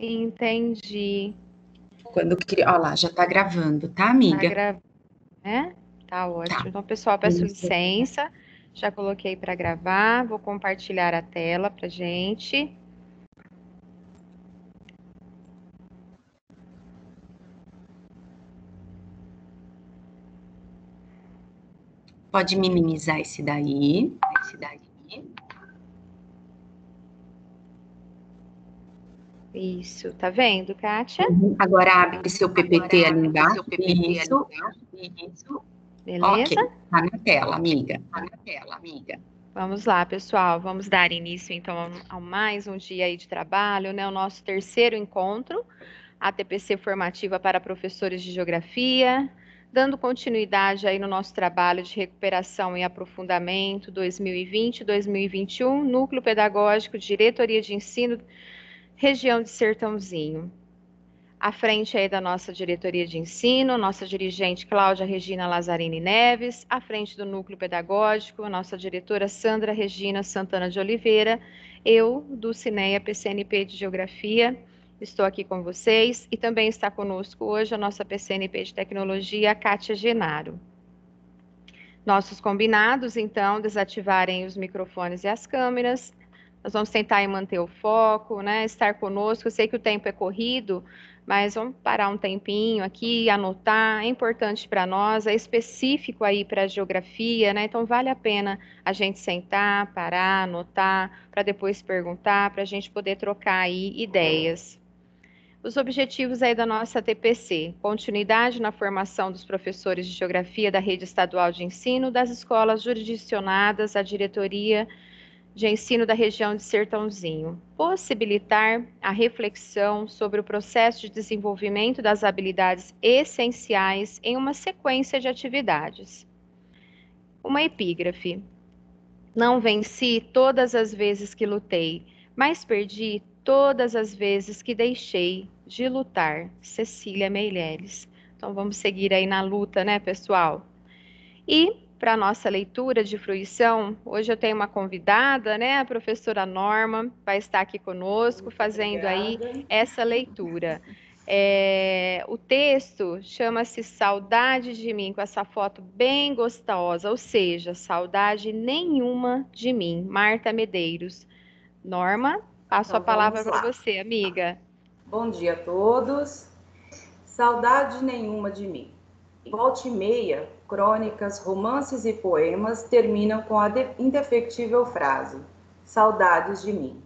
Entendi. Quando queria... Olha lá, já tá gravando, tá, Tá amiga? gravando, né? Tá Tá. ótimo. Então, pessoal, peço Isso. licença. Já coloquei para gravar. Vou compartilhar a tela pra gente. Pode minimizar esse daí. Isso, tá vendo, Kátia? Agora abre seu PPT ali embaixo. Isso. Ok. Beleza? Tá na tela, amiga. Vamos lá, pessoal. Vamos dar início, então, a mais um dia aí de trabalho, né? O nosso terceiro encontro, a TPC formativa para professores de geografia, dando continuidade aí no nosso trabalho de recuperação e aprofundamento 2020-2021, Núcleo Pedagógico, Diretoria de Ensino, região de Sertãozinho. À frente aí da nossa diretoria de ensino, nossa dirigente Cláudia Regina Lazzarini Neves, à frente do núcleo pedagógico, nossa diretora Sandra Regina Santana de Oliveira, eu, do Cineia PCNP de Geografia, estou aqui com vocês, e também está conosco hoje a nossa PCNP de Tecnologia, Kátia Genaro. Nossos combinados, então, desativarem os microfones e as câmeras. Nós vamos tentar manter o foco, né? Estar conosco. Eu sei que o tempo é corrido, mas vamos parar um tempinho aqui, anotar. É importante para nós, é específico aí para a geografia, né? Então vale a pena a gente sentar, parar, anotar, para depois perguntar, para a gente poder trocar aí ideias. Os objetivos aí da nossa TPC: continuidade na formação dos professores de geografia da rede estadual de ensino, das escolas jurisdicionadas à diretoria de ensino da região de Sertãozinho. Possibilitar a reflexão sobre o processo de desenvolvimento das habilidades essenciais em uma sequência de atividades. Uma epígrafe: não venci todas as vezes que lutei, mas perdi todas as vezes que deixei de lutar. Cecília Meirelles. Então vamos seguir aí na luta, né, pessoal? E para a nossa leitura de fruição, hoje eu tenho uma convidada, né, a professora Norma, vai estar aqui conosco fazendo aí essa leitura. O texto chama-se Saudade de Mim, com essa foto bem gostosa, ou seja, saudade nenhuma de mim. Marta Medeiros. Norma, passo a Então palavra vamos para lá. você, amiga. Bom dia a todos. Saudade nenhuma de mim. Volta e meia, crônicas, romances e poemas terminam com a indefectível frase: saudades de mim.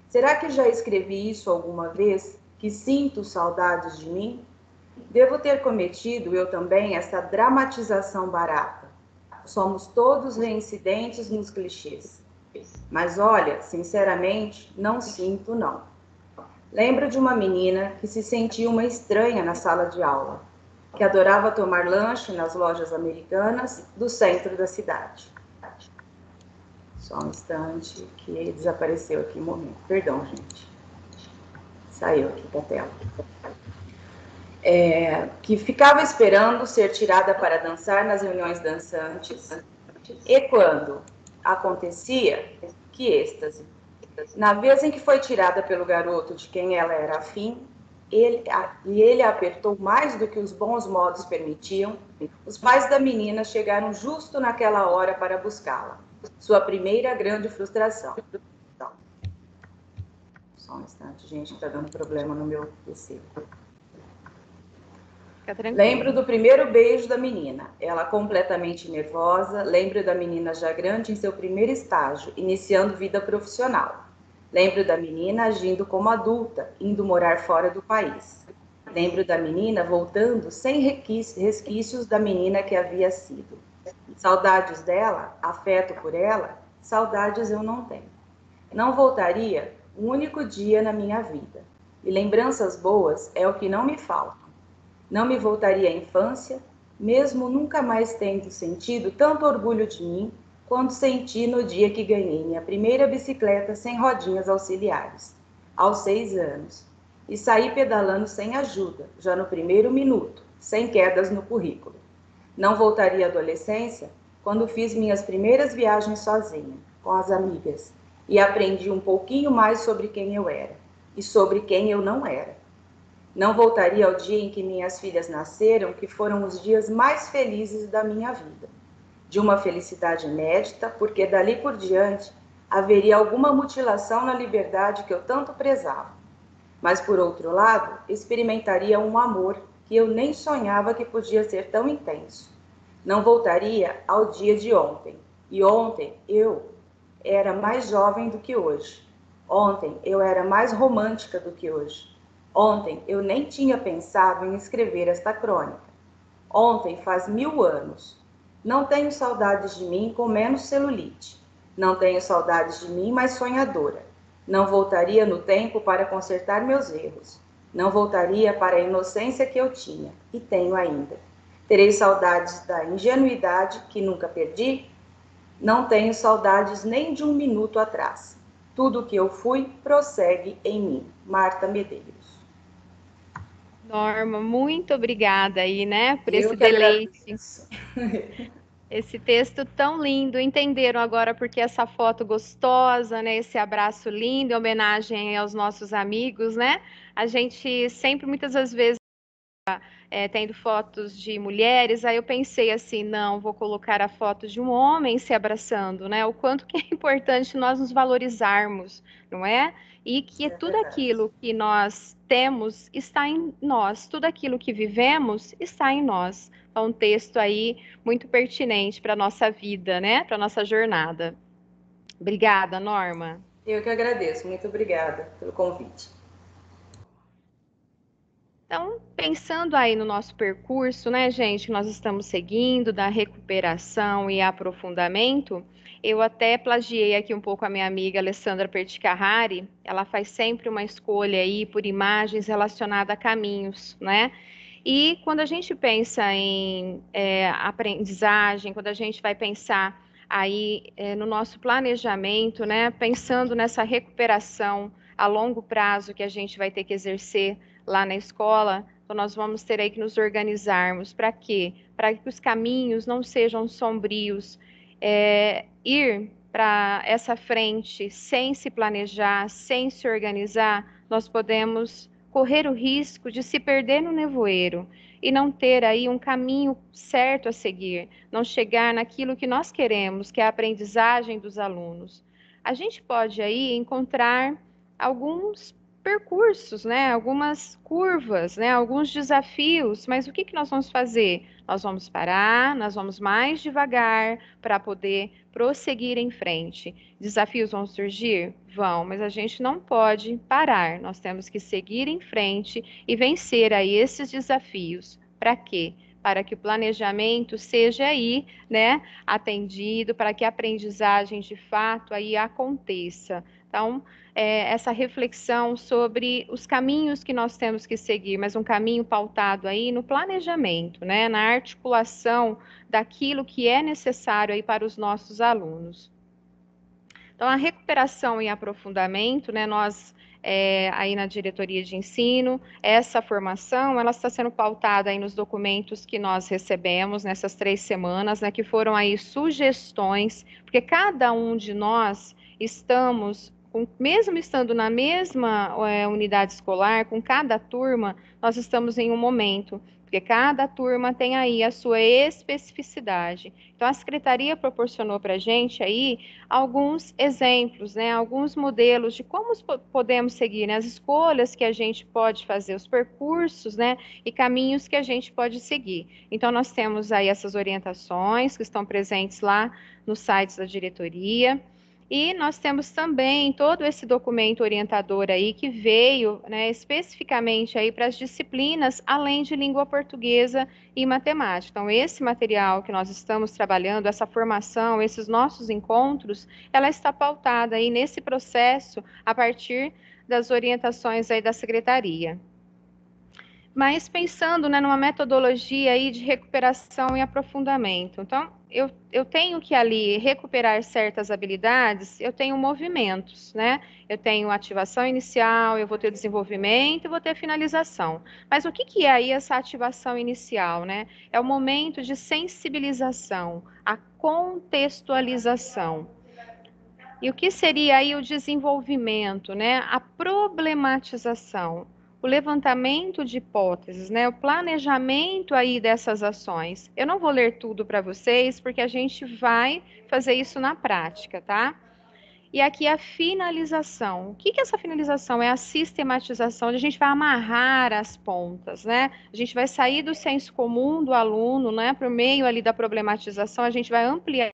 Será que já escrevi isso alguma vez? Que sinto saudades de mim? Devo ter cometido eu também essa dramatização barata. Somos todos reincidentes nos clichês. Mas olha, sinceramente, não sinto não. Lembro de uma menina que se sentia uma estranha na sala de aula, que adorava tomar lanche nas lojas americanas do centro da cidade. Só um instante que desapareceu aqui um momento. Perdão, gente. Saiu aqui da tela. Que ficava esperando ser tirada para dançar nas reuniões dançantes. E quando acontecia, que êxtase. Na vez em que foi tirada pelo garoto de quem ela era afim, ele a apertou mais do que os bons modos permitiam, os pais da menina chegaram justo naquela hora para buscá-la. Sua primeira grande frustração. Só um instante, gente, que está dando problema no meu PC. Lembro do primeiro beijo da menina, ela completamente nervosa. Lembro da menina já grande em seu primeiro estágio, iniciando vida profissional. Lembro da menina agindo como adulta, indo morar fora do país. Lembro da menina voltando sem resquícios da menina que havia sido. Saudades dela, afeto por ela, saudades eu não tenho. Não voltaria um único dia na minha vida. E lembranças boas é o que não me falta. Não me voltaria à infância, mesmo nunca mais tendo sentido tanto orgulho de mim quanto senti no dia que ganhei minha primeira bicicleta sem rodinhas auxiliares, aos 6 anos, e saí pedalando sem ajuda, já no primeiro minuto, sem quedas no currículo. Não voltaria à adolescência quando fiz minhas primeiras viagens sozinha, com as amigas, e aprendi um pouquinho mais sobre quem eu era. e sobre quem eu não era. Não voltaria ao dia em que minhas filhas nasceram, que foram os dias mais felizes da minha vida. De uma felicidade inédita, porque dali por diante haveria alguma mutilação na liberdade que eu tanto prezava. Mas, por outro lado, experimentaria um amor que eu nem sonhava que podia ser tão intenso. Não voltaria ao dia de ontem. E ontem eu era mais jovem do que hoje. Ontem eu era mais romântica do que hoje. Ontem eu nem tinha pensado em escrever esta crônica. Ontem faz 1000 anos. Não tenho saudades de mim com menos celulite. Não tenho saudades de mim mais sonhadora. Não voltaria no tempo para consertar meus erros. Não voltaria para a inocência que eu tinha, e tenho ainda. Terei saudades da ingenuidade que nunca perdi. Não tenho saudades nem de um minuto atrás. Tudo o que eu fui prossegue em mim. Marta Medeiros. Norma, muito obrigada aí, né, por esse deleite. Esse texto tão lindo. Entenderam agora porque essa foto gostosa, né? Esse abraço lindo, em homenagem aos nossos amigos, né? A gente sempre, muitas das vezes, tendo fotos de mulheres, aí eu pensei assim, não, vou colocar a foto de um homem se abraçando, né? O quanto que é importante nós nos valorizarmos, não é? E que tudo aquilo que nós temos está em nós, tudo aquilo que vivemos está em nós. É um texto aí muito pertinente para a nossa vida, né? Para a nossa jornada. Obrigada, Norma. Eu que agradeço, muito obrigada pelo convite. Então, pensando aí no nosso percurso, né, gente, que nós estamos seguindo da recuperação e aprofundamento, eu até plagiei aqui um pouco a minha amiga Alessandra Perticarrari, ela faz sempre uma escolha aí por imagens relacionadas a caminhos, né? E quando a gente pensa em aprendizagem, quando a gente vai pensar aí no nosso planejamento, né, pensando nessa recuperação a longo prazo que a gente vai ter que exercer lá na escola, então nós vamos ter aí que nos organizarmos. Para quê? Para que os caminhos não sejam sombrios. Ir para essa frente sem se planejar, sem se organizar, nós podemos correr o risco de se perder no nevoeiro e não ter aí um caminho certo a seguir, não chegar naquilo que nós queremos, que é a aprendizagem dos alunos. A gente pode aí encontrar alguns percursos, né? Algumas curvas, né? Alguns desafios, mas o que que nós vamos fazer? Nós vamos parar, nós vamos mais devagar para poder prosseguir em frente. Desafios vão surgir? Vão, mas a gente não pode parar. Nós temos que seguir em frente e vencer aí esses desafios. Para quê? Para que o planejamento seja aí, né, atendido, para que a aprendizagem de fato aí aconteça. Então, essa reflexão sobre os caminhos que nós temos que seguir, mas um caminho pautado aí no planejamento, né, na articulação daquilo que é necessário aí para os nossos alunos. Então, a recuperação e aprofundamento, né, nós aí na diretoria de ensino, essa formação, ela está sendo pautada aí nos documentos que nós recebemos nessas 3 semanas, né, que foram aí sugestões, porque cada um de nós estamos mesmo estando na mesma unidade escolar, com cada turma, nós estamos em um momento, porque cada turma tem aí a sua especificidade. Então, a secretaria proporcionou para a gente aí alguns exemplos, né, alguns modelos de como podemos seguir, né, as escolhas que a gente pode fazer, os percursos, né, e caminhos que a gente pode seguir. Então, nós temos aí essas orientações que estão presentes lá nos sites da diretoria. E nós temos também todo esse documento orientador aí que veio, né, especificamente aí para as disciplinas além de língua portuguesa e matemática. Então, esse material que nós estamos trabalhando, essa formação, esses nossos encontros, ela está pautada aí nesse processo a partir das orientações aí da secretaria. Mas pensando, né, numa metodologia aí de recuperação e aprofundamento. Então, eu tenho que ali recuperar certas habilidades, eu tenho movimentos, né? Eu tenho ativação inicial, eu vou ter desenvolvimento e vou ter finalização. Mas o que que é aí essa ativação inicial, né? É o momento de sensibilização, a contextualização. E o que seria aí o desenvolvimento, né? A problematização, o levantamento de hipóteses, né? O planejamento aí dessas ações. Eu não vou ler tudo para vocês, porque a gente vai fazer isso na prática, tá? E aqui a finalização. O que é essa finalização? É a sistematização, onde a gente vai amarrar as pontas, né? A gente vai sair do senso comum do aluno, né? Por meio ali da problematização, a gente vai ampliar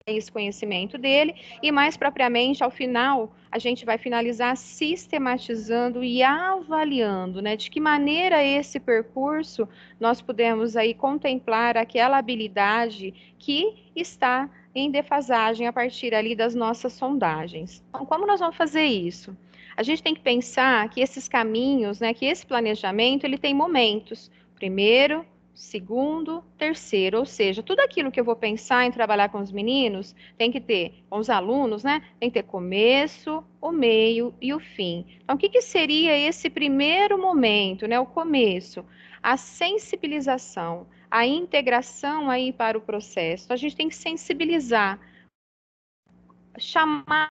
esse conhecimento dele e mais propriamente ao final a gente vai finalizar sistematizando e avaliando, né, de que maneira esse percurso nós podemos aí contemplar aquela habilidade que está em defasagem a partir ali das nossas sondagens. Então, como nós vamos fazer isso? A gente tem que pensar que esses caminhos, né, que esse planejamento, ele tem momentos. Primeiro, segundo, terceiro, ou seja, tudo aquilo que eu vou pensar em trabalhar com os meninos tem que ter, com os alunos, né? Tem que ter começo, o meio e o fim. Então, o que seria esse primeiro momento, né? O começo, a sensibilização, a integração aí para o processo. Então, a gente tem que sensibilizar, chamar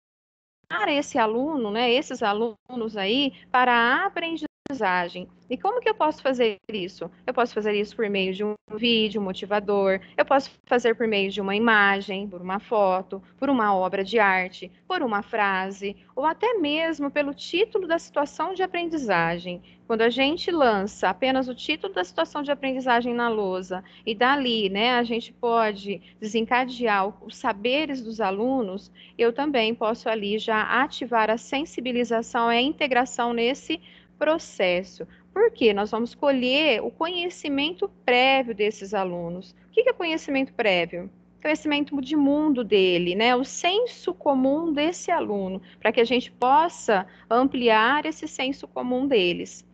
esse aluno, né? Esses alunos aí para a aprendizagem. E como que eu posso fazer isso? Eu posso fazer isso por meio de um vídeo motivador, eu posso fazer por meio de uma imagem, por uma foto, por uma obra de arte, por uma frase, ou até mesmo pelo título da situação de aprendizagem. Quando a gente lança apenas o título da situação de aprendizagem na lousa e dali, né, a gente pode desencadear os saberes dos alunos, eu também posso ali já ativar a sensibilização e a integração nesse processo. Porque nós vamos colher o conhecimento prévio desses alunos. O que é conhecimento prévio? Conhecimento de mundo dele, né? O senso comum desse aluno, para que a gente possa ampliar esse senso comum deles.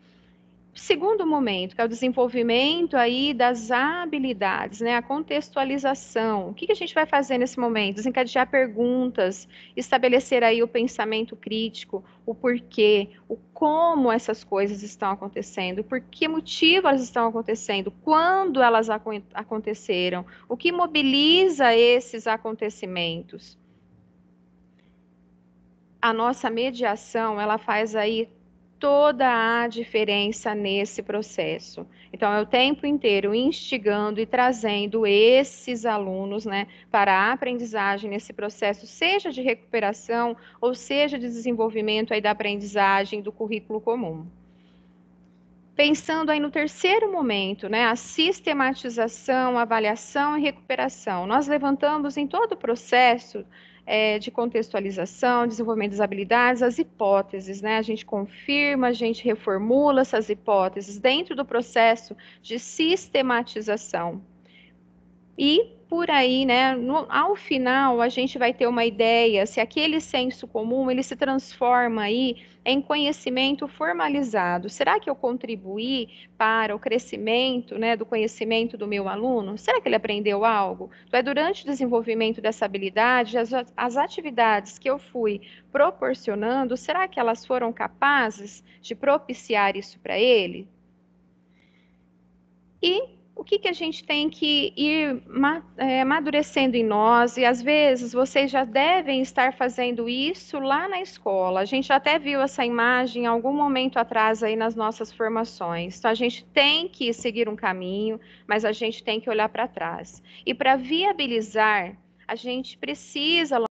Segundo momento, que é o desenvolvimento aí das habilidades, né? A contextualização. O que a gente vai fazer nesse momento? Desencadear perguntas, estabelecer aí o pensamento crítico, o porquê, o como essas coisas estão acontecendo, por que motivo elas estão acontecendo, quando elas aconteceram, o que mobiliza esses acontecimentos. A nossa mediação, ela faz aí toda a diferença nesse processo. Então, é o tempo inteiro instigando e trazendo esses alunos, né, para a aprendizagem nesse processo, seja de recuperação ou seja de desenvolvimento aí da aprendizagem do currículo comum. Pensando aí no terceiro momento, né, a sistematização, avaliação e recuperação. Nós levantamos em todo o processo de contextualização, desenvolvimento das habilidades, as hipóteses, né? A gente confirma, a gente reformula essas hipóteses dentro do processo de sistematização. E por aí, né, ao final, a gente vai ter uma ideia se aquele senso comum, ele se transforma aí em conhecimento formalizado. Será que eu contribuí para o crescimento, né, do conhecimento do meu aluno? Será que ele aprendeu algo? Então, durante o desenvolvimento dessa habilidade, as atividades que eu fui proporcionando, será que elas foram capazes de propiciar isso para ele? E o que a gente tem que ir amadurecendo em nós, e às vezes vocês já devem estar fazendo isso lá na escola. A gente até viu essa imagem em algum momento atrás aí nas nossas formações. Então, a gente tem que seguir um caminho, mas a gente tem que olhar para trás. E para viabilizar, a gente precisa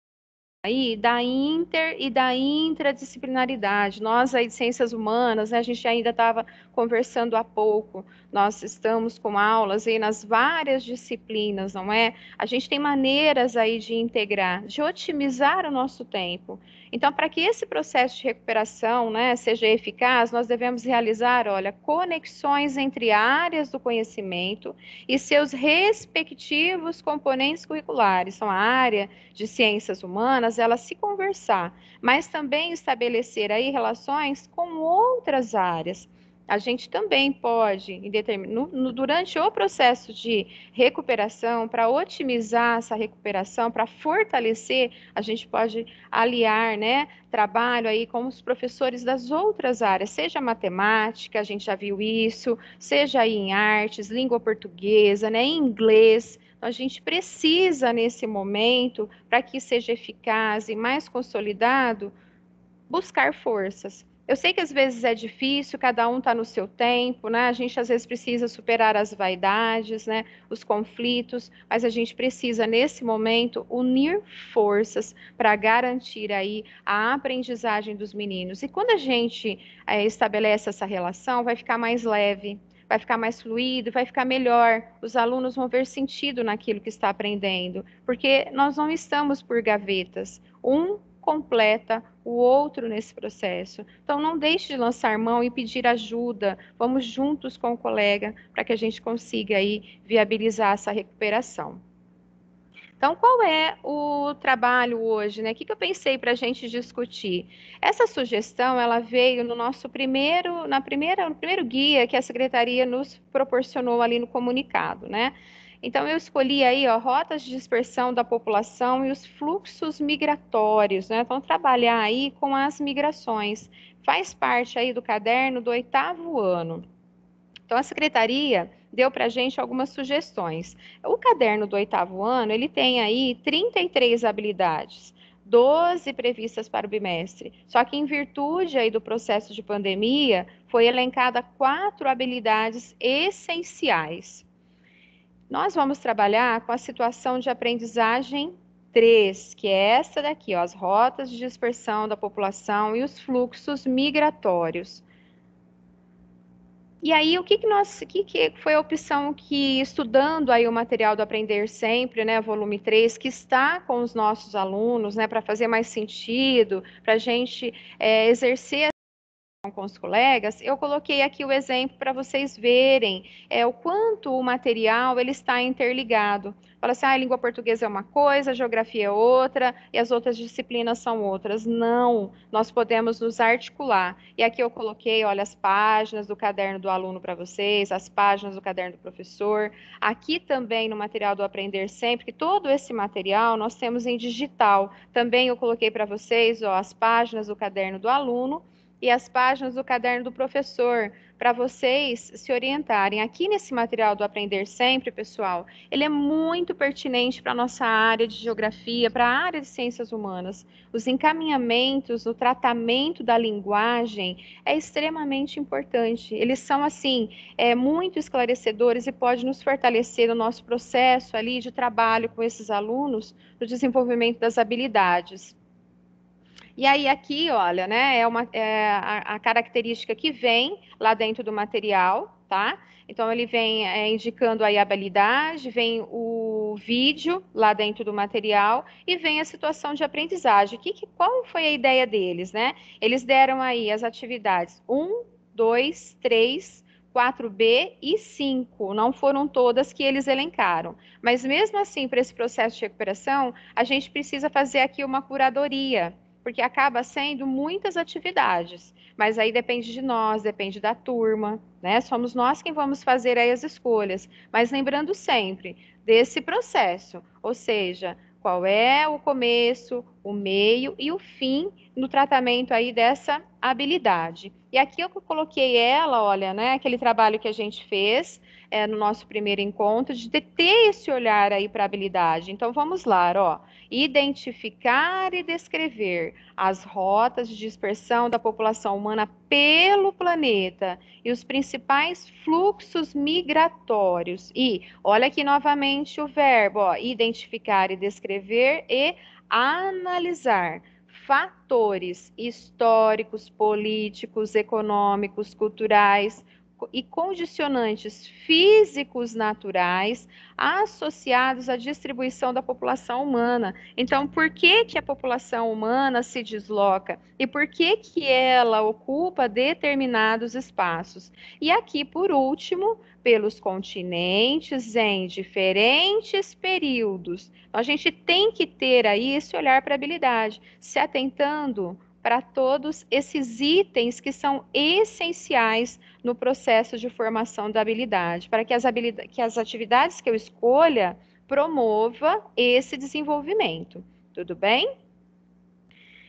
aí da inter e da intradisciplinaridade. Nós aí de ciências humanas, né, a gente ainda estava conversando há pouco, nós estamos com aulas aí nas várias disciplinas, não é? A gente tem maneiras aí de integrar, de otimizar o nosso tempo. Então, para que esse processo de recuperação, né, seja eficaz, nós devemos realizar, olha, conexões entre áreas do conhecimento e seus respectivos componentes curriculares. São a área de ciências humanas, ela se conversar, mas também estabelecer aí relações com outras áreas. A gente também pode, durante o processo de recuperação, para otimizar essa recuperação, para fortalecer, a gente pode aliar, né, trabalho aí com os professores das outras áreas, seja matemática, a gente já viu isso, seja aí em artes, língua portuguesa, né, em inglês, Então, a gente precisa, nesse momento, para que seja eficaz e mais consolidado, buscar forças. Eu sei que às vezes é difícil, cada um está no seu tempo, né? A gente às vezes precisa superar as vaidades, né? Os conflitos, mas a gente precisa, nesse momento, unir forças para garantir aí a aprendizagem dos meninos. E quando a gente estabelece essa relação, vai ficar mais leve, vai ficar mais fluido, vai ficar melhor. Os alunos vão ver sentido naquilo que está aprendendo, porque nós não estamos por gavetas. Um completa o outro nesse processo. Então, não deixe de lançar mão e pedir ajuda. Vamos juntos com o colega para que a gente consiga aí viabilizar essa recuperação. Então, qual é o trabalho hoje, né? O que eu pensei para a gente discutir? Essa sugestão, ela veio no nosso no primeiro guia que a Secretaria nos proporcionou ali no comunicado, né? Então, eu escolhi aí, ó, rotas de dispersão da população e os fluxos migratórios, né? Então, trabalhar aí com as migrações. Faz parte aí do caderno do 8º ano. Então, a secretaria deu para a gente algumas sugestões. O caderno do 8º ano, ele tem aí 33 habilidades, 12 previstas para o bimestre. Só que em virtude aí do processo de pandemia, foi elencada 4 habilidades essenciais. Nós vamos trabalhar com a situação de aprendizagem 3, que é essa daqui, ó, as rotas de dispersão da população e os fluxos migratórios. E aí, o que foi a opção que, estudando aí o material do Aprender Sempre, né, volume 3, que está com os nossos alunos, né, para fazer mais sentido, para a gente exercer com os colegas, eu coloquei aqui o exemplo para vocês verem o quanto o material ele está interligado. Fala assim, a língua portuguesa é uma coisa, a geografia é outra, e as outras disciplinas são outras. Não, nós podemos nos articular. E aqui eu coloquei, olha, as páginas do caderno do aluno para vocês, as páginas do caderno do professor. Aqui também no material do Aprender Sempre, que todo esse material nós temos em digital. Também eu coloquei para vocês, ó, as páginas do caderno do aluno, e as páginas do caderno do professor, para vocês se orientarem. Aqui nesse material do Aprender Sempre, pessoal, ele é muito pertinente para a nossa área de geografia, para a área de ciências humanas. Os encaminhamentos, o tratamento da linguagem é extremamente importante. Eles são, assim, muito esclarecedores e pode nos fortalecer no nosso processo ali de trabalho com esses alunos, no desenvolvimento das habilidades. E aí aqui, olha, né, a característica que vem lá dentro do material, tá? Então ele vem indicando aí a habilidade, vem o vídeo lá dentro do material e vem a situação de aprendizagem. Qual foi a ideia deles, né? Eles deram aí as atividades 1, 2, 3, 4B e 5. Não foram todas que eles elencaram. Mas mesmo assim, para esse processo de recuperação, a gente precisa fazer aqui uma curadoria, porque acaba sendo muitas atividades, mas aí depende de nós, depende da turma, né? Somos nós quem vamos fazer aí as escolhas, mas lembrando sempre desse processo, ou seja, qual é o começo, o meio e o fim no tratamento aí dessa habilidade. E aqui eu coloquei ela, olha, né, aquele trabalho que a gente fez no nosso primeiro encontro, de ter esse olhar aí para a habilidade. Então vamos lá, ó. Identificar e descrever as rotas de dispersão da população humana pelo planeta e os principais fluxos migratórios. E olha aqui novamente o verbo, ó, identificar e descrever e analisar fatores históricos, políticos, econômicos, culturais e condicionantes físicos naturais associados à distribuição da população humana. Então, por que a população humana se desloca e por que ela ocupa determinados espaços? E aqui, por último, pelos continentes em diferentes períodos. Então, a gente tem que ter aí esse olhar para a habilidade, se atentando para todos esses itens que são essenciais no processo de formação da habilidade, para que as atividades que eu escolha promova esse desenvolvimento. Tudo bem?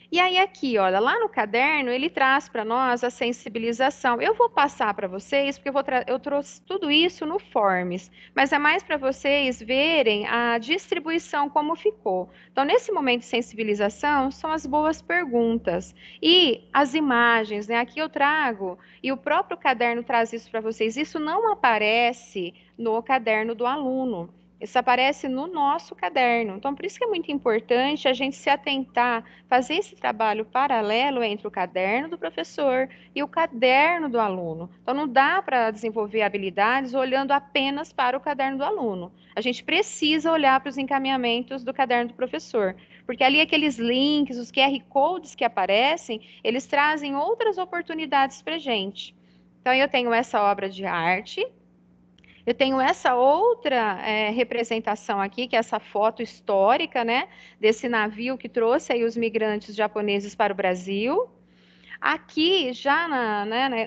E aí aqui, olha, lá no caderno ele traz para nós a sensibilização. Eu vou passar para vocês, porque eu trouxe tudo isso no Forms, mas é mais para vocês verem a distribuição como ficou. Então, nesse momento de sensibilização, são as boas perguntas e as imagens, né? Aqui eu trago, e o próprio caderno traz isso para vocês. Isso não aparece no caderno do aluno. Isso aparece no nosso caderno. Então, por isso que é muito importante a gente se atentar, fazer esse trabalho paralelo entre o caderno do professor e o caderno do aluno. Então, não dá para desenvolver habilidades olhando apenas para o caderno do aluno. A gente precisa olhar para os encaminhamentos do caderno do professor, porque ali aqueles links, os QR Codes que aparecem, eles trazem outras oportunidades para a gente. Então, eu tenho essa obra de arte. Eu tenho essa outra representação aqui, que é essa foto histórica, né, desse navio que trouxe aí os migrantes japoneses para o Brasil. Aqui, já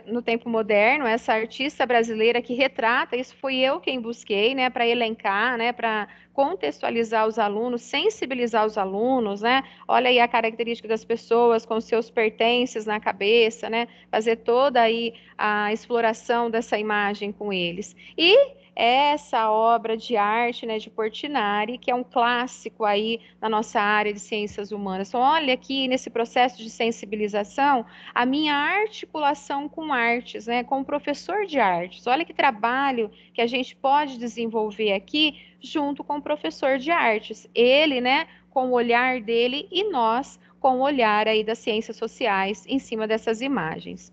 no tempo moderno, essa artista brasileira que retrata, isso foi eu quem busquei, né, para elencar, né, para contextualizar os alunos, sensibilizar os alunos, né? Olha aí a característica das pessoas com seus pertences na cabeça, né? Fazer toda aí a exploração dessa imagem com eles. E essa obra de arte, né, de Portinari, que é um clássico aí na nossa área de ciências humanas. Então, olha aqui nesse processo de sensibilização, a minha articulação com artes, né, com o professor de artes. Olha que trabalho que a gente pode desenvolver aqui junto com o professor de artes. Ele, né, com o olhar dele e nós com o olhar aí das ciências sociais em cima dessas imagens.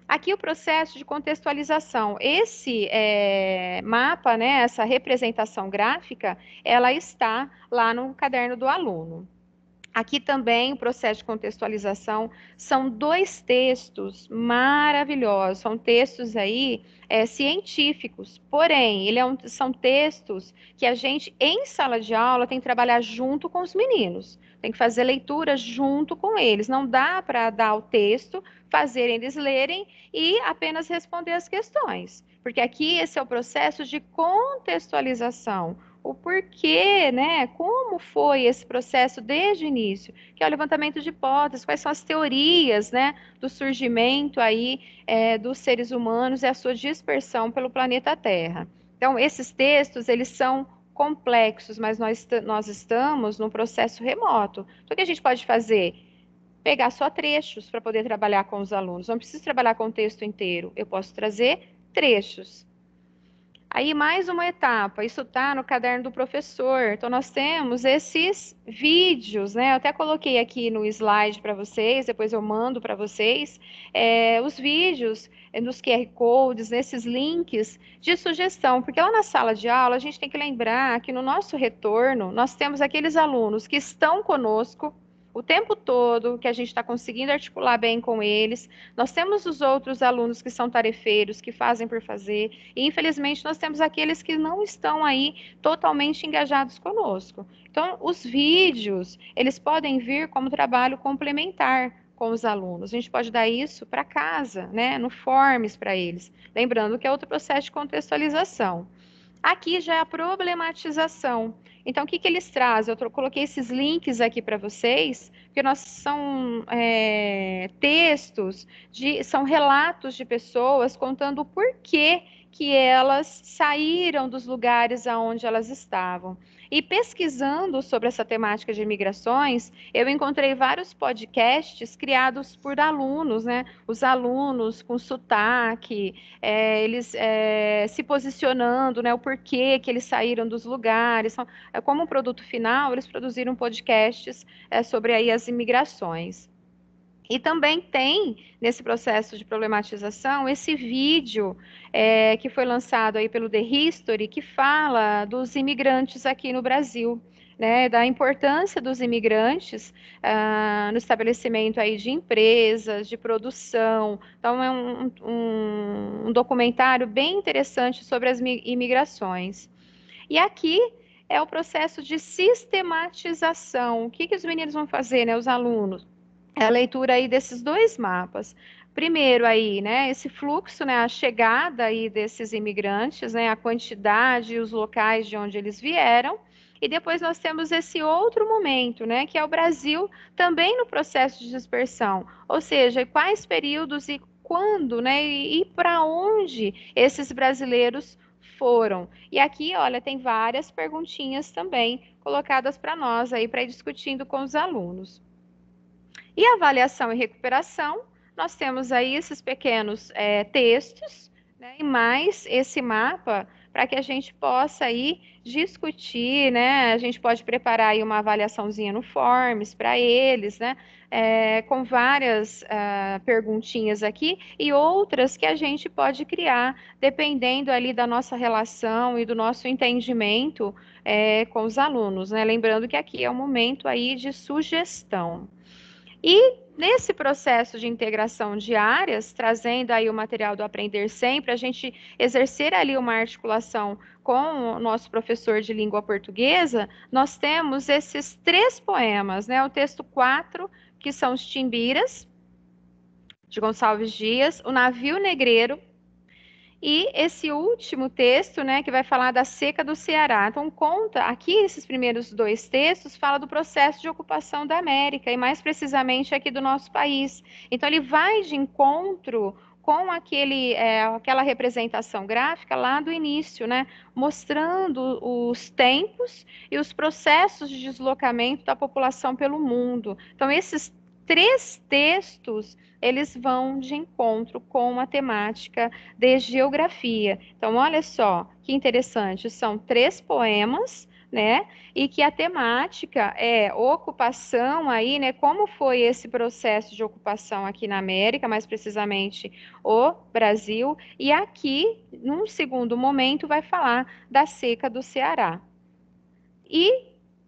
Aqui o processo de contextualização. Esse mapa, né, essa representação gráfica, ela está lá no caderno do aluno. Aqui também o processo de contextualização são 2 textos maravilhosos, são textos aí científicos, porém, são textos que a gente, em sala de aula, tem que trabalhar junto com os meninos, tem que fazer leitura junto com eles, não dá para dar o texto, fazer eles lerem e apenas responder as questões, porque aqui esse é o processo de contextualização, o porquê, né? Como foi esse processo desde o início, que é o levantamento de hipóteses, quais são as teorias, né, do surgimento aí dos seres humanos e a sua dispersão pelo planeta Terra. Então, esses textos, eles são complexos, mas nós estamos num processo remoto. Então, o que a gente pode fazer? Pegar só trechos para poder trabalhar com os alunos. Não preciso trabalhar com o texto inteiro, eu posso trazer trechos. Aí, mais uma etapa, isso está no caderno do professor. Então, nós temos esses vídeos, né? Eu até coloquei aqui no slide para vocês, depois eu mando para vocês, os vídeos nos QR Codes, nesses links de sugestão, porque lá na sala de aula a gente tem que lembrar que no nosso retorno nós temos aqueles alunos que estão conosco o tempo todo, que a gente está conseguindo articular bem com eles. Nós temos os outros alunos que são tarefeiros, que fazem por fazer, e infelizmente nós temos aqueles que não estão aí totalmente engajados conosco. Então, os vídeos, eles podem vir como trabalho complementar com os alunos. A gente pode dar isso para casa, né, no Forms para eles. Lembrando que é outro processo de contextualização. Aqui já é a problematização. Então, o que eles trazem? Eu coloquei esses links aqui para vocês, porque são textos, são relatos de pessoas contando o porquê que elas saíram dos lugares aonde elas estavam. E pesquisando sobre essa temática de migrações, eu encontrei vários podcasts criados por alunos, né? Os alunos com sotaque, eles se posicionando, né? O porquê que eles saíram dos lugares. Como um produto final, eles produziram podcasts sobre aí as imigrações. E também tem, nesse processo de problematização, esse vídeo que foi lançado aí pelo The History, que fala dos imigrantes aqui no Brasil, né, da importância dos imigrantes no estabelecimento aí de empresas, de produção. Então, é um documentário bem interessante sobre as imigrações. E aqui é o processo de sistematização. O que os meninos vão fazer, né, os alunos? É a leitura aí desses 2 mapas. Primeiro aí, né, esse fluxo, né, a chegada aí desses imigrantes, né, a quantidade e os locais de onde eles vieram. E depois nós temos esse outro momento, né, que é o Brasil também no processo de dispersão, ou seja, quais períodos e quando, né, e para onde esses brasileiros foram. E aqui, olha, tem várias perguntinhas também colocadas para nós aí para ir discutindo com os alunos. E avaliação e recuperação, nós temos aí esses pequenos textos, né, e mais esse mapa para que a gente possa aí discutir, né? A gente pode preparar aí uma avaliaçãozinha no Forms para eles, né? Com várias perguntinhas aqui e outras que a gente pode criar, dependendo ali da nossa relação e do nosso entendimento com os alunos, né? Lembrando que aqui é um momento aí de sugestão. E nesse processo de integração de áreas, trazendo aí o material do Aprender Sempre, a gente exercer ali uma articulação com o nosso professor de língua portuguesa, nós temos esses 3 poemas, né? O texto 4, que são os Timbiras, de Gonçalves Dias, o Navio Negreiro, e esse último texto, né, que vai falar da seca do Ceará. Então, conta, aqui esses primeiros 2 textos, fala do processo de ocupação da América, e mais precisamente aqui do nosso país. Então, ele vai de encontro com aquela representação gráfica lá do início, né, mostrando os tempos e os processos de deslocamento da população pelo mundo. Então, esses 3 textos, eles vão de encontro com a temática de geografia. Então, olha só que interessante, são 3 poemas, né? E que a temática é ocupação aí, né? Como foi esse processo de ocupação aqui na América, mais precisamente o Brasil, e aqui, num segundo momento, vai falar da seca do Ceará. E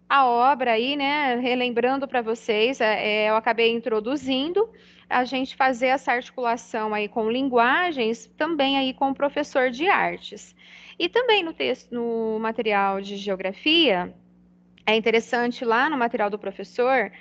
a obra aí, né, relembrando para vocês, eu acabei introduzindo, a gente fazer essa articulação aí com linguagens, também aí com o professor de artes. E também no texto, no material de geografia, é interessante lá no material do professor,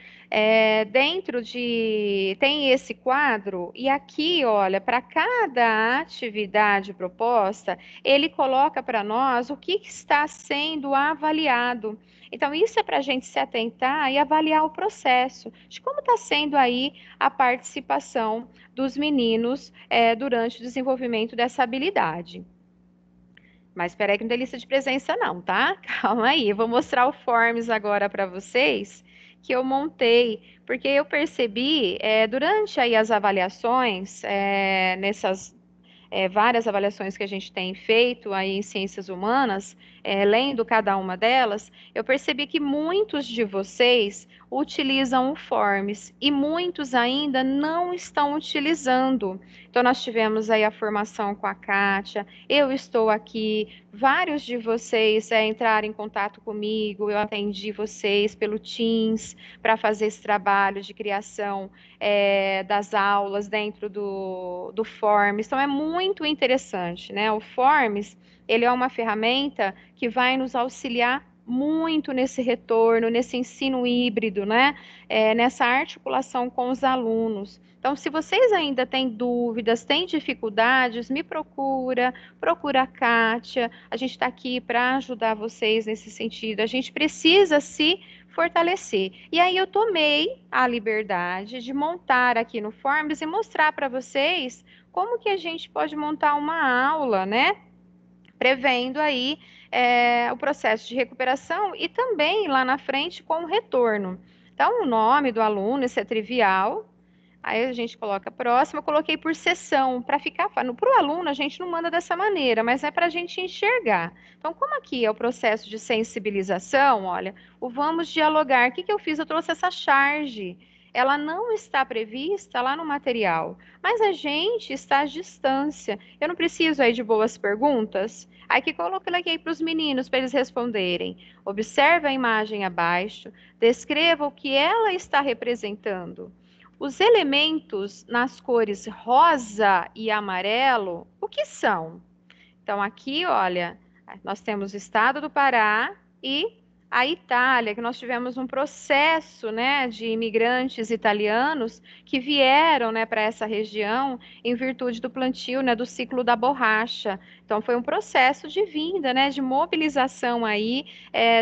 tem esse quadro, e aqui, olha, para cada atividade proposta, ele coloca para nós o que está sendo avaliado. Então, isso é para a gente se atentar e avaliar o processo, de como está sendo aí a participação dos meninos durante o desenvolvimento dessa habilidade. Mas espera aí que não tem lista de presença não, tá? Calma aí, eu vou mostrar o Forms agora para vocês, que eu montei, porque eu percebi, durante aí as avaliações, nessas várias avaliações que a gente tem feito aí em ciências humanas, lendo cada uma delas, eu percebi que muitos de vocês utilizam o Forms e muitos ainda não estão utilizando. Então, nós tivemos aí a formação com a Kátia, eu estou aqui, vários de vocês entraram em contato comigo, eu atendi vocês pelo Teams para fazer esse trabalho de criação das aulas dentro do Forms. Então, é muito interessante, né? O Forms, ele é uma ferramenta que vai nos auxiliar muito nesse retorno, nesse ensino híbrido, né? Nessa articulação com os alunos. Então, se vocês ainda têm dúvidas, têm dificuldades, me procura a Kátia. A gente está aqui para ajudar vocês nesse sentido. A gente precisa se fortalecer. E aí eu tomei a liberdade de montar aqui no Forms e mostrar para vocês como que a gente pode montar uma aula, né? Prevendo aí o processo de recuperação e também lá na frente com o retorno. Então, o nome do aluno, esse é trivial. Aí a gente coloca próximo, eu coloquei por sessão, para ficar fácil. Para o aluno, a gente não manda dessa maneira, mas é para a gente enxergar. Então, como aqui é o processo de sensibilização, olha, o vamos dialogar, o que eu fiz? Eu trouxe essa charge. Ela não está prevista lá no material, mas a gente está à distância. Eu não preciso aí de boas perguntas? Aí que coloquei para os meninos, para eles responderem. Observe a imagem abaixo, descreva o que ela está representando. Os elementos nas cores rosa e amarelo, o que são? Então, aqui, olha, nós temos o estado do Pará e a Itália, que nós tivemos um processo, né, de imigrantes italianos que vieram, né, para essa região em virtude do plantio, né, do ciclo da borracha. Então, foi um processo de vinda, né, de mobilização aí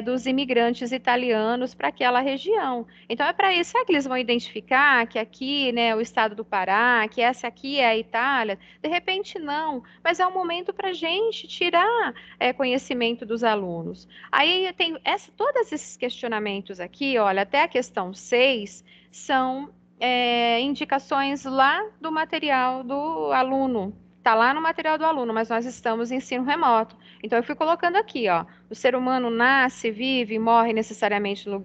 dos imigrantes italianos para aquela região. Então, é para isso, será que eles vão identificar que aqui, né, o estado do Pará, que essa aqui é a Itália? De repente, não, mas é um momento para a gente tirar conhecimento dos alunos. Aí tem todos esses questionamentos aqui, olha, até a questão 6 são indicações lá do material do aluno. Está lá no material do aluno, mas nós estamos em ensino remoto. Então, eu fui colocando aqui, ó, o ser humano nasce, vive e morre necessariamente no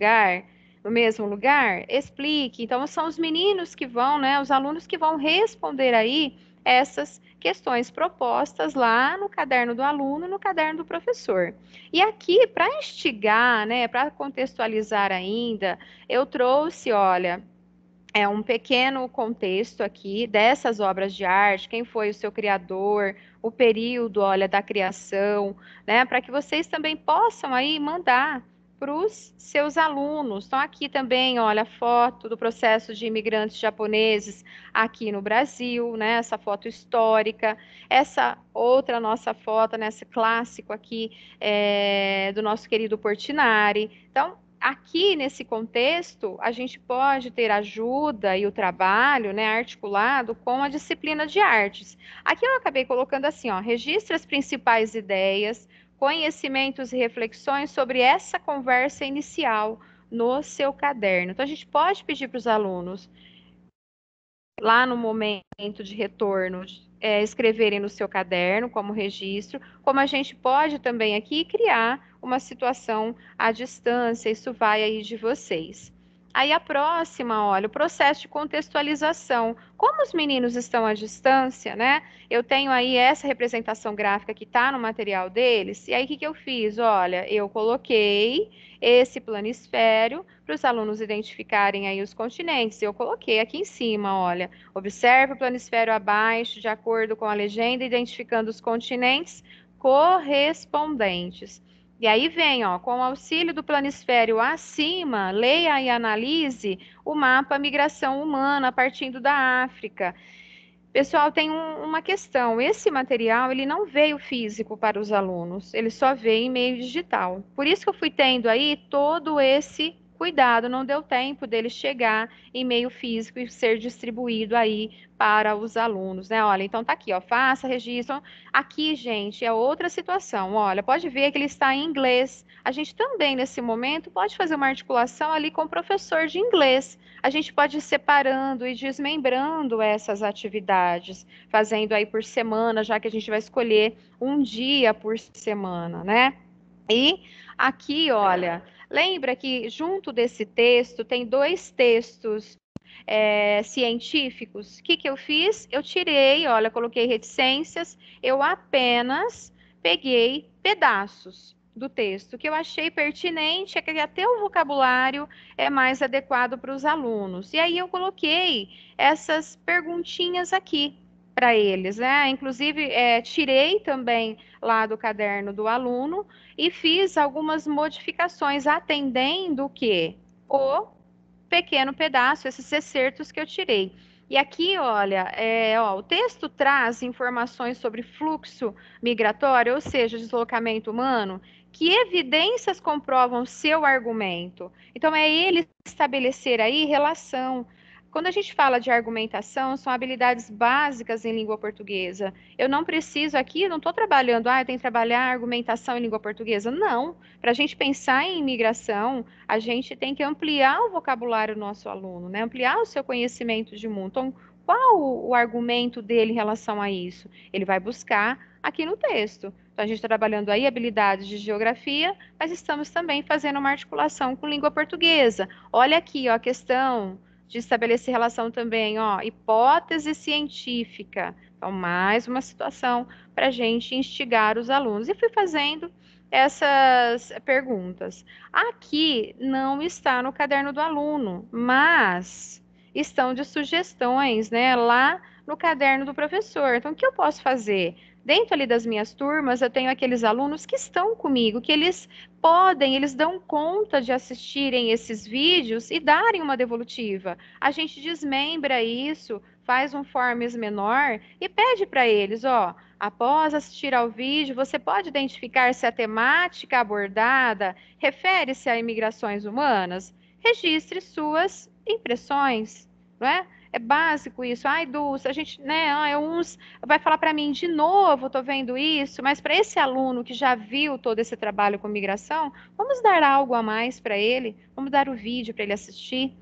mesmo lugar? Explique. Então, são os meninos que vão, né, os alunos que vão responder aí essas questões propostas lá no caderno do aluno e no caderno do professor. E aqui, para instigar, né, para contextualizar ainda, eu trouxe, olha, um pequeno contexto aqui dessas obras de arte, quem foi o seu criador, o período, olha, da criação, né, para que vocês também possam aí mandar para os seus alunos. Então, aqui também, olha, a foto do processo de imigrantes japoneses aqui no Brasil, né, essa foto histórica, essa outra nossa foto, né, esse clássico aqui do nosso querido Portinari. Então, aqui nesse contexto, a gente pode ter ajuda e o trabalho, né, articulado com a disciplina de artes. Aqui eu acabei colocando assim, ó, registre as principais ideias, conhecimentos e reflexões sobre essa conversa inicial no seu caderno. Então, a gente pode pedir para os alunos, lá no momento de retorno, escreverem no seu caderno como registro, como a gente pode também aqui criar uma situação à distância, isso vai aí de vocês. Aí a próxima, olha, o processo de contextualização. Como os meninos estão à distância, né? Eu tenho aí essa representação gráfica que está no material deles, e aí o que eu fiz? Olha, eu coloquei esse planisfério para os alunos identificarem aí os continentes. Eu coloquei aqui em cima, olha, observe o planisfério abaixo, de acordo com a legenda, identificando os continentes correspondentes. E aí vem, ó, com o auxílio do planisfério acima, leia e analise o mapa migração humana partindo da África. Pessoal, tem uma questão. Esse material, ele não veio físico para os alunos, ele só veio em meio digital. Por isso que eu fui tendo aí todo esse cuidado, não deu tempo dele chegar em meio físico e ser distribuído aí para os alunos, né? Olha, então tá aqui, ó, faça registro. Aqui, gente, é outra situação. Olha, pode ver que ele está em inglês. A gente também, nesse momento, pode fazer uma articulação ali com o professor de inglês. A gente pode ir separando e desmembrando essas atividades, fazendo aí por semana, já que a gente vai escolher um dia por semana, né? E aqui, olha, lembra que junto desse texto tem dois textos científicos. O que eu fiz? Eu tirei, olha, coloquei reticências, eu apenas peguei pedaços do texto que eu achei pertinente, é que até o vocabulário é mais adequado para os alunos. E aí eu coloquei essas perguntinhas aqui para eles, né? Inclusive, tirei também lá do caderno do aluno e fiz algumas modificações atendendo o quê? O pequeno pedaço, esses excertos que eu tirei. E aqui, olha, o texto traz informações sobre fluxo migratório, ou seja, deslocamento humano, que evidências comprovam seu argumento. Então, é ele estabelecer aí relação. Quando a gente fala de argumentação, são habilidades básicas em língua portuguesa. Eu não preciso aqui, não estou trabalhando, eu tenho que trabalhar argumentação em língua portuguesa. Não. Para a gente pensar em imigração, a gente tem que ampliar o vocabulário do nosso aluno, né? Ampliar o seu conhecimento de mundo. Então, qual o argumento dele em relação a isso? Ele vai buscar aqui no texto. Então, a gente está trabalhando aí habilidades de geografia, mas estamos também fazendo uma articulação com língua portuguesa. Olha aqui, ó, a questão de estabelecer relação também, ó, hipótese científica. Então, mais uma situação para a gente instigar os alunos. E fui fazendo essas perguntas. Aqui não está no caderno do aluno, mas estão de sugestões, né, lá no caderno do professor. Então, o que eu posso fazer? Dentro ali das minhas turmas, eu tenho aqueles alunos que estão comigo, que eles dão conta de assistirem esses vídeos e darem uma devolutiva. A gente desmembra isso, faz um forms menor e pede para eles, ó, após assistir ao vídeo, você pode identificar se a temática abordada refere-se a imigrações humanas? Registre suas impressões, não é? É básico isso. Ai, Dulce, a gente, né, uns vai falar para mim de novo, estou vendo isso, mas para esse aluno que já viu todo esse trabalho com migração, vamos dar algo a mais para ele, vamos dar o vídeo para ele assistir.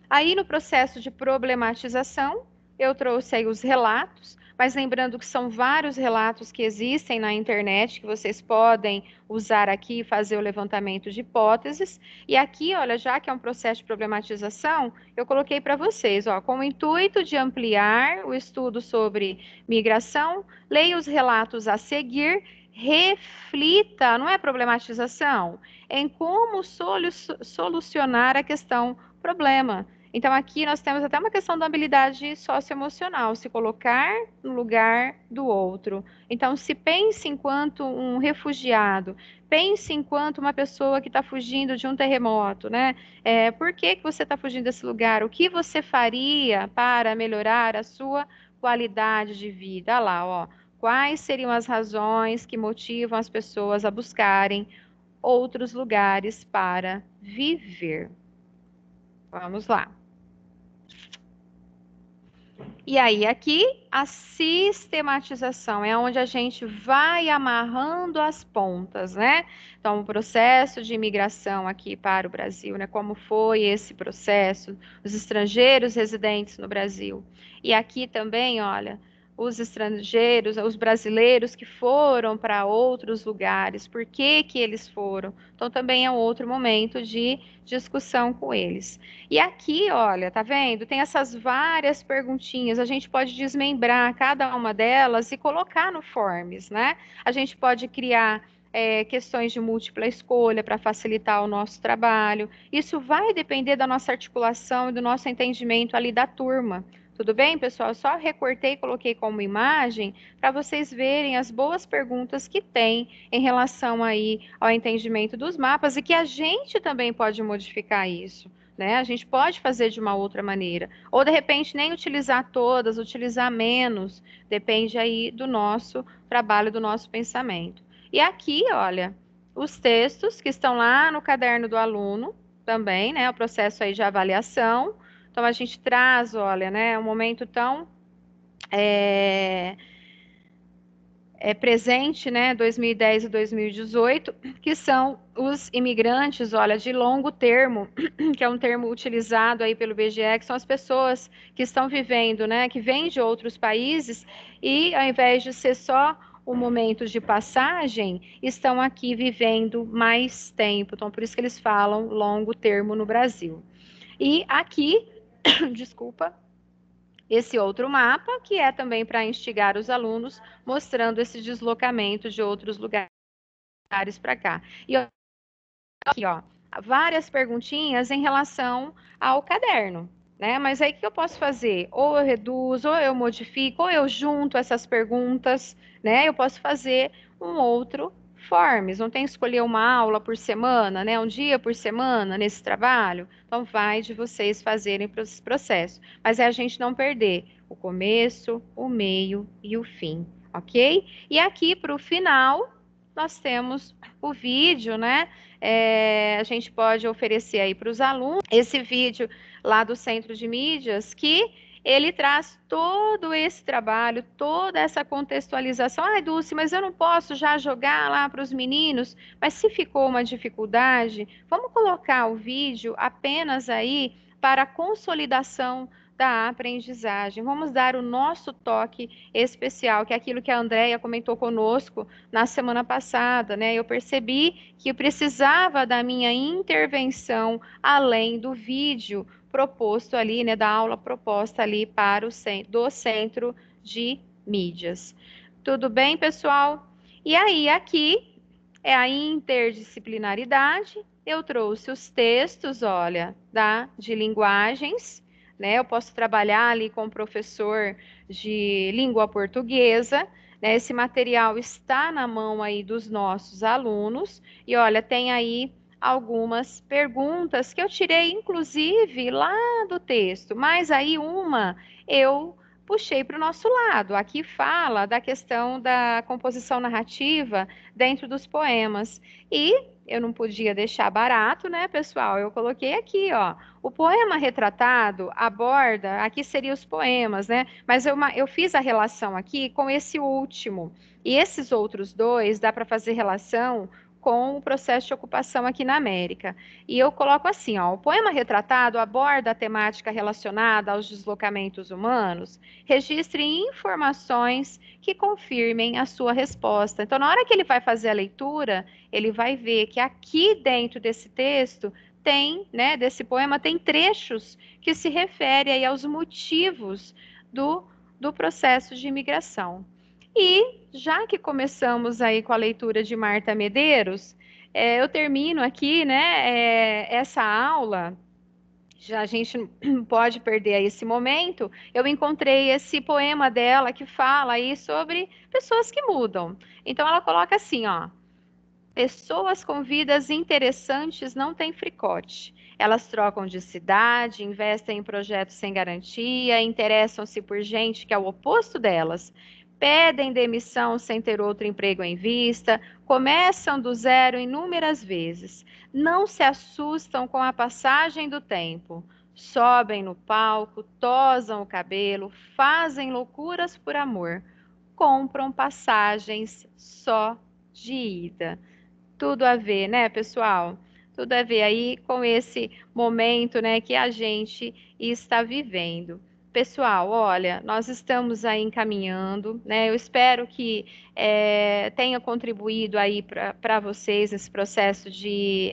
Aí, no processo de problematização, eu trouxe aí os relatos, mas lembrando que são vários relatos que existem na internet que vocês podem usar aqui e fazer o levantamento de hipóteses. E aqui, olha, já que é um processo de problematização, eu coloquei para vocês, ó, com o intuito de ampliar o estudo sobre migração, leia os relatos a seguir, reflita, não é problematização, em como solucionar a questão problema. Então, aqui nós temos até uma questão da habilidade socioemocional, se colocar no lugar do outro. Então, se pense enquanto um refugiado, pense enquanto uma pessoa que está fugindo de um terremoto, né? Por que você está fugindo desse lugar? O que você faria para melhorar a sua qualidade de vida? Olha lá, ó. Quais seriam as razões que motivam as pessoas a buscarem outros lugares para viver? Vamos lá. E aí, aqui, a sistematização é onde a gente vai amarrando as pontas, né? Então, o processo de imigração aqui para o Brasil, né? Como foi esse processo, os estrangeiros residentes no Brasil. E aqui também, olha, os estrangeiros, os brasileiros que foram para outros lugares, por que que eles foram? Então, também é um outro momento de discussão com eles. E aqui, olha, tá vendo? Tem essas várias perguntinhas. A gente pode desmembrar cada uma delas e colocar no Forms, né? A gente pode criar questões de múltipla escolha para facilitar o nosso trabalho. Isso vai depender da nossa articulação e do nosso entendimento ali da turma. Tudo bem, pessoal? Eu só recortei e coloquei como imagem para vocês verem as boas perguntas que tem em relação aí ao entendimento dos mapas e que a gente também pode modificar isso. Né? A gente pode fazer de uma outra maneira. Ou, de repente, nem utilizar todas, utilizar menos. Depende aí do nosso trabalho, do nosso pensamento. E aqui, olha, os textos que estão lá no caderno do aluno, também, né? O processo aí de avaliação. Então, a gente traz, olha, né? Um momento tão presente, né, 2010 e 2018, que são os imigrantes, olha, de longo termo, que é um termo utilizado aí pelo IBGE, que são as pessoas que estão vivendo, né, que vêm de outros países e ao invés de ser só um momento de passagem, estão aqui vivendo mais tempo. Então, por isso que eles falam longo termo no Brasil. E aqui, desculpa, esse outro mapa, que é também para instigar os alunos, mostrando esse deslocamento de outros lugares para cá. E aqui, ó, várias perguntinhas em relação ao caderno, né? Mas aí o que eu posso fazer? Ou eu reduzo, ou eu modifico, ou eu junto essas perguntas, né? Eu posso fazer um outro Forms, não tem que escolher uma aula por semana, né? Um dia por semana nesse trabalho. Então, vai de vocês fazerem esse processo. Mas é a gente não perder o começo, o meio e o fim, ok? E aqui para o final, nós temos o vídeo, né? A gente pode oferecer aí para os alunos esse vídeo lá do Centro de Mídias que ele traz todo esse trabalho, toda essa contextualização. Ai, Dulce, mas eu não posso já jogar lá para os meninos, mas se ficou uma dificuldade, vamos colocar o vídeo apenas aí para a consolidação da aprendizagem. Vamos dar o nosso toque especial, que é aquilo que a Andrea comentou conosco na semana passada, né? Eu percebi que eu precisava da minha intervenção além do vídeo proposto ali, né, da aula proposta ali para o centro de mídias. Tudo bem, pessoal? E aí, aqui é a interdisciplinaridade, eu trouxe os textos, olha, de linguagens, né? Eu posso trabalhar ali com o professor de língua portuguesa, né? Esse material está na mão aí dos nossos alunos e olha, tem aí algumas perguntas que eu tirei, inclusive, lá do texto, mas aí uma eu puxei para o nosso lado. Aqui fala da questão da composição narrativa dentro dos poemas. E eu não podia deixar barato, né, pessoal? Eu coloquei aqui, ó. O poema retratado aborda, aqui seriam os poemas, né? Mas eu fiz a relação aqui com esse último. E esses outros dois dá para fazer relação com o processo de ocupação aqui na América. E eu coloco assim, ó, o poema retratado aborda a temática relacionada aos deslocamentos humanos, registre informações que confirmem a sua resposta. Então, na hora que ele vai fazer a leitura, ele vai ver que aqui dentro desse texto tem, né, desse poema, tem trechos que se referem aí aos motivos do processo de imigração. E já que começamos aí com a leitura de Marta Medeiros, eu termino aqui, né, essa aula. Já a gente não pode perder aí esse momento. Eu encontrei esse poema dela que fala aí sobre pessoas que mudam. Então ela coloca assim, ó: pessoas com vidas interessantes não têm fricote. Elas trocam de cidade, investem em projetos sem garantia, interessam-se por gente que é o oposto delas, pedem demissão sem ter outro emprego em vista, começam do zero inúmeras vezes, não se assustam com a passagem do tempo, sobem no palco, tosam o cabelo, fazem loucuras por amor, compram passagens só de ida. Tudo a ver, né, pessoal? Tudo a ver aí com esse momento, né, que a gente está vivendo. Pessoal, olha, nós estamos aí encaminhando, né? Eu espero que tenha contribuído aí para vocês esse processo de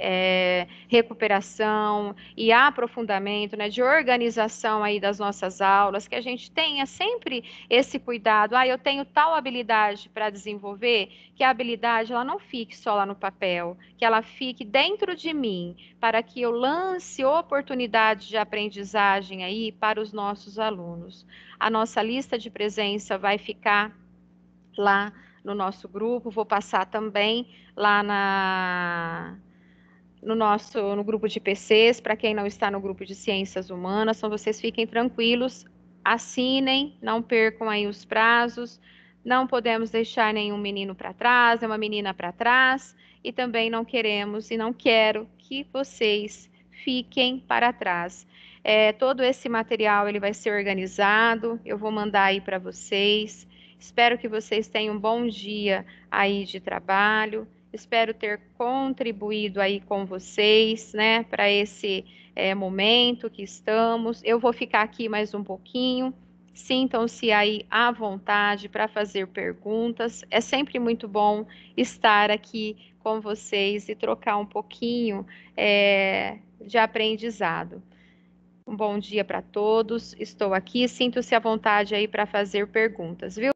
recuperação e aprofundamento, né? De organização aí das nossas aulas, que a gente tenha sempre esse cuidado. Ah, eu tenho tal habilidade para desenvolver, que a habilidade ela não fique só lá no papel, que ela fique dentro de mim, para que eu lance oportunidades de aprendizagem aí para os nossos alunos. A nossa lista de presença vai ficar lá no nosso grupo, vou passar também lá no grupo de PCs, para quem não está no grupo de Ciências Humanas, então vocês fiquem tranquilos, assinem, não percam aí os prazos, não podemos deixar nenhum menino para trás, uma menina para trás, e também não queremos e não quero que vocês fiquem para trás. Todo esse material ele vai ser organizado, eu vou mandar aí para vocês. Espero que vocês tenham um bom dia aí de trabalho. Espero ter contribuído aí com vocês, né, para esse momento que estamos. Eu vou ficar aqui mais um pouquinho. Sintam-se aí à vontade para fazer perguntas. É sempre muito bom estar aqui com vocês e trocar um pouquinho de aprendizado. Um bom dia para todos. Estou aqui. Sintam-se à vontade aí para fazer perguntas, viu?